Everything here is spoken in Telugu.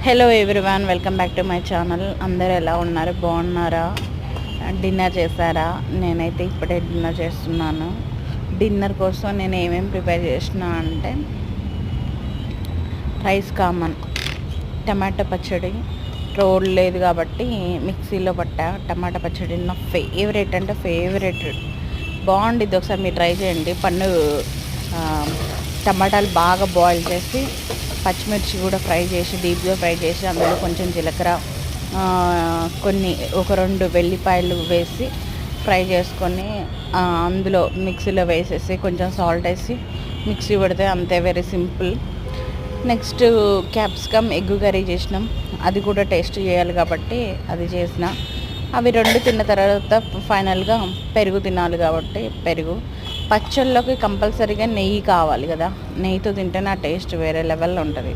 Hello everyone, welcome back to my channel. అందరూ ఎలా ఉన్నారు? బాగున్నారా? డిన్నర్ చేశారా? నేనైతే ఇప్పుడే డిన్నర్ చేస్తున్నాను. డిన్నర్ కోసం నేను ఏమేమి ప్రిపేర్ చేసిన అంటే రైస్ కామన్, టమాటా పచ్చడి. రోడ్ లేదు కాబట్టి మిక్సీలో పట్టా. టమాటా పచ్చడి నా ఫేవరెట్ అంటే ఫేవరెట్. బాగుండిద్ది, ఒకసారి మీరు ట్రై చేయండి. టమాటాలు బాగా బాయిల్ చేసి, పచ్చిమిర్చి కూడా ఫ్రై చేసి, డీప్గా ఫ్రై చేసి, అందులో కొంచెం జీలకర్ర, ఒక 2 వెల్లిపాయలు వేసి ఫ్రై చేసుకొని అందులో మిక్సీలో వేసేసి కొంచెం సాల్ట్ వేసి మిక్సీ పెడితే అంతే, very simple. Next capsicum egg curry చేసినాం. అది కూడా టేస్ట్ చేయాలి కాబట్టి అది చేసిన. అవి 2 తిన్న తర్వాత ఫైనల్గా పెరుగు తినాలి కాబట్టి పెరుగు. పచ్చళ్ళలోకి కంపల్సరీగా నెయ్యి కావాలి కదా, నెయ్యితో తింటే నా టేస్ట్ వేరే లెవెల్లో ఉంటుంది.